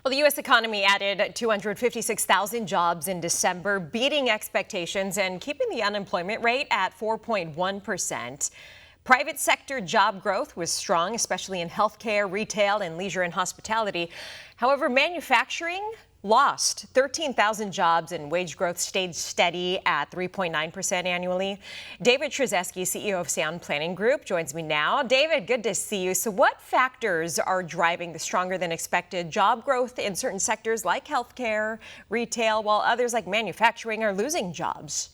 Well, the U.S. economy added 256,000 jobs in December, beating expectations and keeping the unemployment rate at 4.1%. Private sector job growth was strong, especially in healthcare, retail, and leisure and hospitality. However, manufacturing lost 13,000 jobs and wage growth stayed steady at 3.9% annually. David Stryzewski, CEO of Sound Planning Group, joins me now. David, good to see you. So what factors are driving the stronger than expected job growth in certain sectors like healthcare, retail, while others like manufacturing are losing jobs?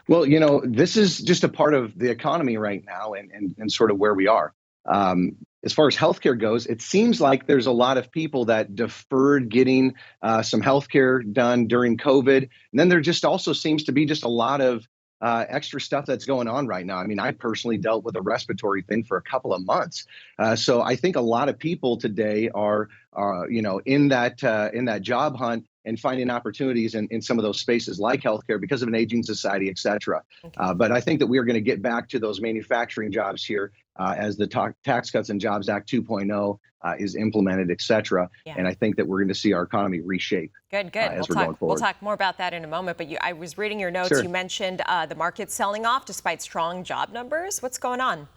Well, this is just a part of the economy right now and sort of where we are. As far as healthcare goes, it seems like there's a lot of people that deferred getting some healthcare done during COVID. And then there just also seems to be just a lot of extra stuff that's going on right now. I mean, I personally dealt with a respiratory thing for a couple of months. So I think a lot of people today are in that job hunt and finding opportunities in some of those spaces like healthcare because of an aging society, et cetera. Okay. But I think that we are going to get back to those manufacturing jobs here as the Tax Cuts and Jobs Act 2.0 is implemented, et cetera. Yeah. And I think that we're going to see our economy reshape. Good. As we're going forward. We'll talk more about that in a moment. But I was reading your notes. Sure. You mentioned the market selling off despite strong job numbers. What's going on?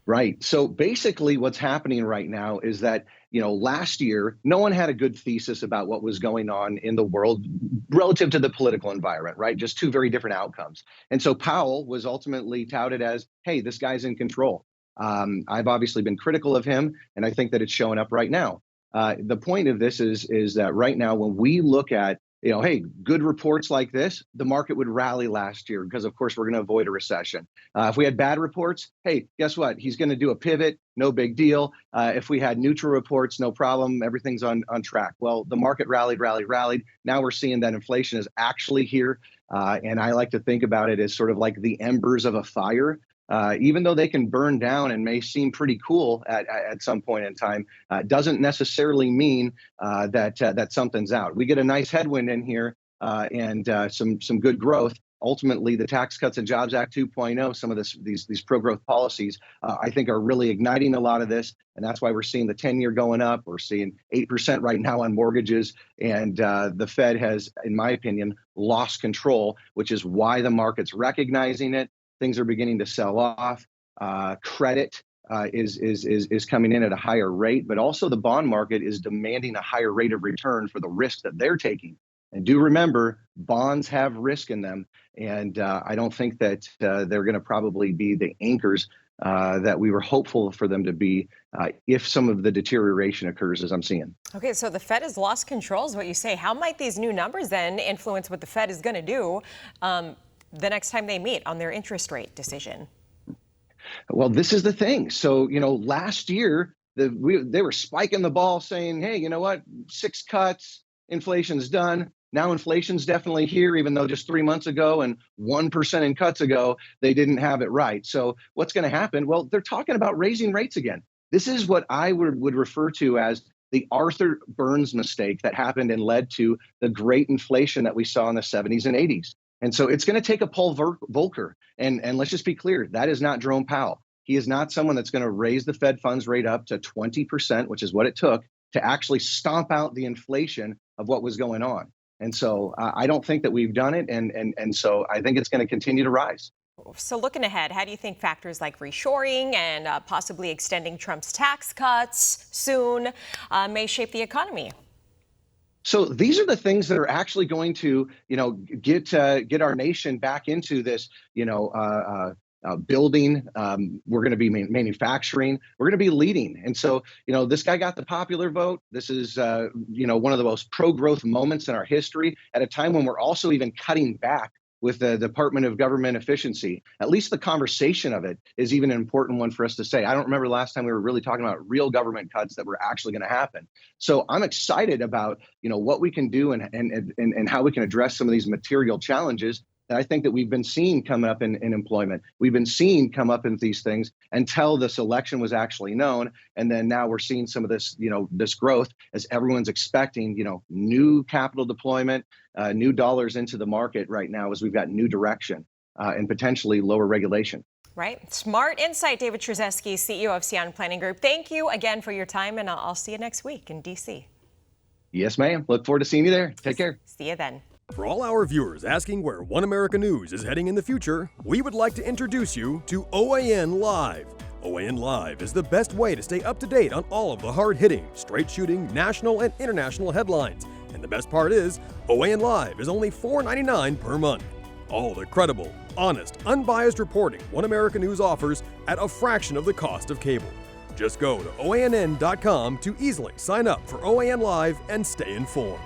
Right. So basically what's happening right now is that, last year, no one had a good thesis about what was going on in the world relative to the political environment, right? Just two very different outcomes. And so Powell was ultimately touted as, hey, this guy's in control. I've obviously been critical of him, and I think that it's showing up right now. The point of this is that right now, when we look at hey, good reports like this, the market would rally last year because, of course, we're going to avoid a recession. If we had bad reports, hey, guess what? He's going to do a pivot, no big deal. If we had neutral reports, no problem, everything's on track. Well, the market rallied. Now we're seeing that inflation is actually here. And I like to think about it as sort of like the embers of a fire. Even though they can burn down and may seem pretty cool at some point in time, doesn't necessarily mean that something's out. We get a nice headwind in here and some good growth. Ultimately, the Tax Cuts and Jobs Act 2.0, some of these pro-growth policies, I think are really igniting a lot of this. And that's why we're seeing the 10-year going up. We're seeing 8% right now on mortgages. And the Fed has, in my opinion, lost control, which is why the market's recognizing it. Things are beginning to sell off. Credit is coming in at a higher rate, but also the bond market is demanding a higher rate of return for the risk that they're taking. And do remember, bonds have risk in them, and I don't think that they're going to probably be the anchors that we were hopeful for them to be if some of the deterioration occurs, as I'm seeing. Okay, so the Fed has lost control, is what you say. How might these new numbers then influence what the Fed is going to do the next time they meet on their interest rate decision? Well, this is the thing. So, last year, they were spiking the ball saying, hey, you know what, 6 cuts, inflation's done. Now inflation's definitely here, even though just 3 months ago and 1% in cuts ago, they didn't have it right. So what's going to happen? Well, they're talking about raising rates again. This is what I would refer to as the Arthur Burns mistake that happened and led to the great inflation that we saw in the 70s and 80s. And so it's going to take a Paul Volcker. And let's just be clear, that is not Jerome Powell. He is not someone that's going to raise the Fed funds rate up to 20%, which is what it took to actually stomp out the inflation of what was going on. And so I don't think that we've done it. And so I think it's going to continue to rise. So looking ahead, how do you think factors like reshoring and possibly extending Trump's tax cuts soon may shape the economy? So these are the things that are actually going to, get our nation back into this, building. We're going to be manufacturing. We're going to be leading. And so, this guy got the popular vote. This is, one of the most pro-growth moments in our history at a time when we're also even cutting back with the Department of Government Efficiency. At least the conversation of it is even an important one for us to say. I don't remember the last time we were really talking about real government cuts that were actually going to happen. So I'm excited about, what we can do and how we can address some of these material challenges that I think that we've been seeing come up in employment. We've been seeing come up in these things until this election was actually known. And then now we're seeing some of this, this growth as everyone's expecting, new capital deployment, new dollars into the market right now as we've got new direction and potentially lower regulation. Right. Smart insight, David Stryzewski, CEO of Sound Planning Group. Thank you again for your time, and I'll see you next week in D.C. Yes, ma'am. Look forward to seeing you there. Take care. See you then. For all our viewers asking where One America News is heading in the future, we would like to introduce you to OAN Live. OAN Live is the best way to stay up to date on all of the hard-hitting, straight-shooting, national and international headlines. And the best part is, OAN Live is only $4.99 per month. All the credible, honest, unbiased reporting One America News offers at a fraction of the cost of cable. Just go to OANN.com to easily sign up for OAN Live and stay informed.